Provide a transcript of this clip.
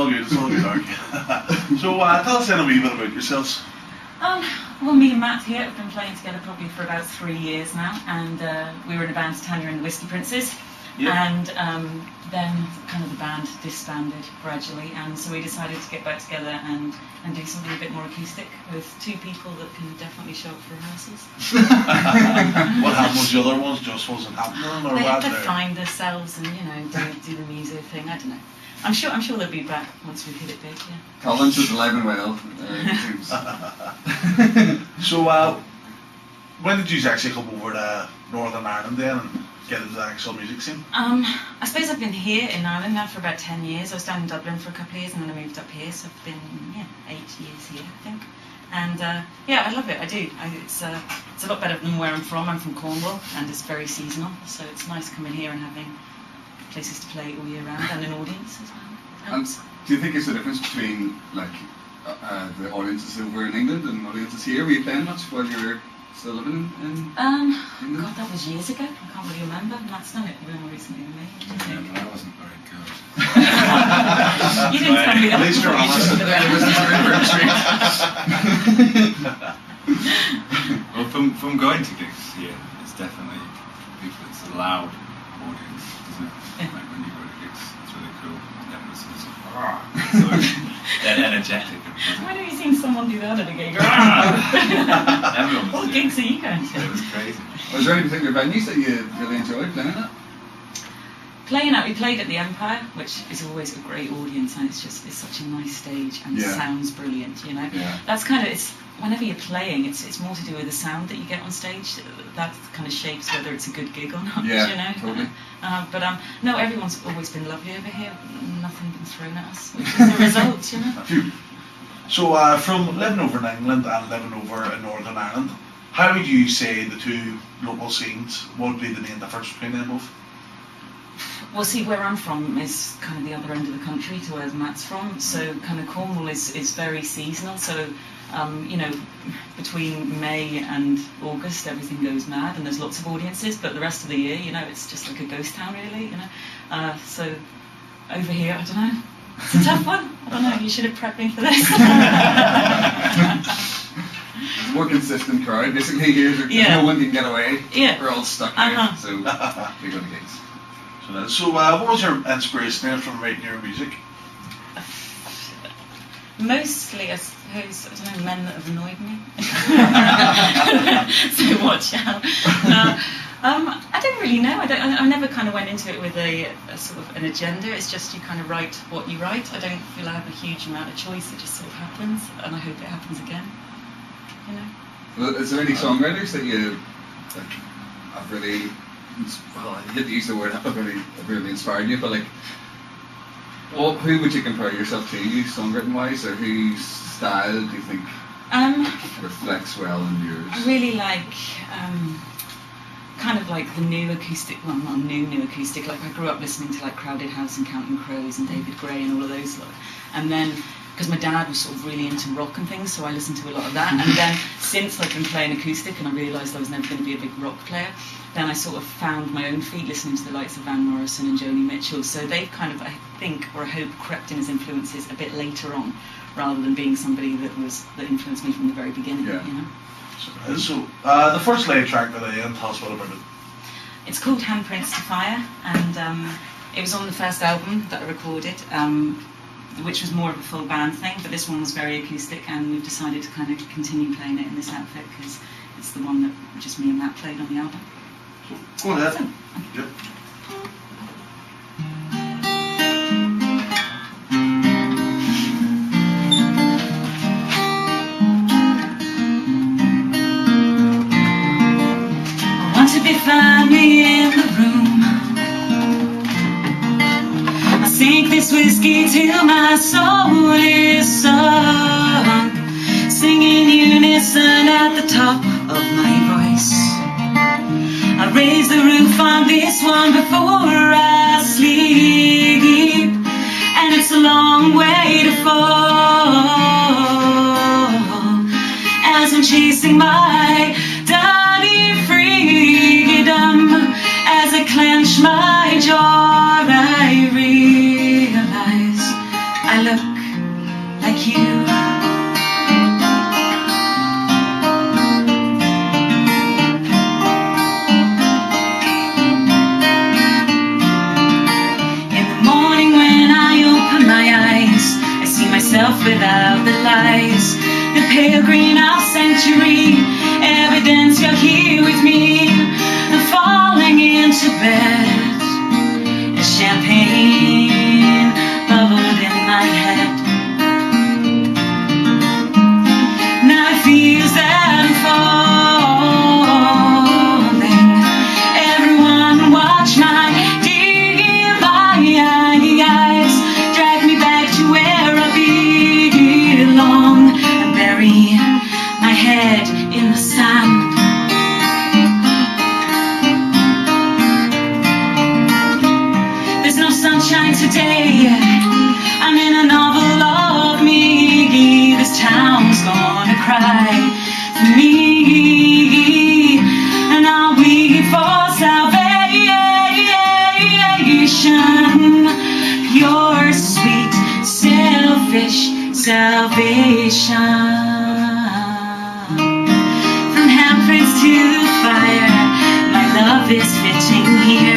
all good. It's all good, Ark. So tell us then a wee bit about yourselves. Well, me and Matt here have been playing together probably for about 3 years now, and we were in a band, Tanya and the Whiskey Princes. Yep. And then kind of the band disbanded gradually, and so we decided to get back together and do something a bit more acoustic with 2 people that can definitely show up for rehearsals. What happened with the other ones? Just wasn't happening, or they what? had to find themselves and do the music thing. I don't know. I'm sure they'll be back once we hit it big. Yeah. Collins is alive and well. It seems. So when did you actually come over to Northern Ireland then and get into the actual music scene? I suppose I've been here in Ireland now for about 10 years. I was down in Dublin for a couple of years and then I moved up here, so I've been 8 years here, I think. And I love it. I do. It's a lot better than where I'm from. I'm from Cornwall, and it's very seasonal, so it's nice coming here and having places to play all year round and an audience as well. And do you think it's the difference between like the audiences over in England and audiences here? Were you playing much while you were still living in England? God, that was years ago. I can't really remember. Matt's done it more recently than me. Yeah, but I wasn't very good. You didn't tell me that. At least you're honest. Well, from going to gigs here, it's definitely it's a loud audience, isn't it? Yeah. Like when you go to gigs, it's really cool. Everyone's sort of they're energetic. Why don't you see someone do that at a gig? Everyone was What doing gigs are you going to? it. It was crazy. Was there any particular venues that you really enjoyed playing at? Playing at, we played at the Empire, which is always a great audience, and it's such a nice stage and Yeah. sounds brilliant, Yeah. That's kind of, whenever you're playing, it's more to do with the sound that you get on stage. That kind of shapes whether it's a good gig or not, Yeah, totally. No, everyone's always been lovely over here. Nothing been thrown at us, which is the result, So from living over in England and living over in Northern Ireland, how would you say the 2 local scenes, what would be the main difference between them both? Well, see, where I'm from is kind of the other end of the country to where Matt's from. So kind of Cornwall is very seasonal. So, between May and August, everything goes mad and there's lots of audiences. But the rest of the year, it's just like a ghost town, really. So over here, I don't know. It's a tough one. I don't know. You should have prepped me for this. More consistent crowd. Basically, here no one can get away. Yeah. We're all stuck here. So we go to gigs. So what was your inspiration then from writing your music? Mostly, I suppose, I don't know, men that have annoyed me. So watch out. I don't really know. I never kind of went into it with a sort of an agenda. It's just you kind of write what you write. I don't feel I have a huge amount of choice. It just sort of happens, and I hope it happens again. Well, is there any songwriters that you have really? Well, I hate to use the word have really inspired you, but who would you compare yourself to, songwriting wise, or whose style do you think reflects well in yours? I really like kind of like the new acoustic, well not new acoustic, like I grew up listening to like Crowded House and Counting Crows and David Gray and all of those lot. And then, because my dad was sort of really into rock and things, so I listened to a lot of that. And then since I've been playing acoustic and I realised I was never going to be a big rock player, then I sort of found my own feet listening to the likes of Van Morrison and Joni Mitchell. So they've kind of, I think, or I hope, crept in as influences a bit later on, rather than being somebody that influenced me from the very beginning. Yeah. So the first live track that I tell us what about it. It's called Handprints to Fire, and it was on the first album that I recorded, which was more of a full band thing, but this one was very acoustic, and we've decided to kind of continue playing it in this outfit because it's the one that just me and Matt played on the album. Go ahead. Awesome. Yep. I want to be firmly in the room. I sink this whiskey till my soul is sunk, singing unison at the top of my voice. I raise the roof on this one before I sleep, and it's a long way to fall as I'm chasing my dirty freedom. As I clench my jaw, I realize I look salvation. From handprints to fire, my love is fitting here.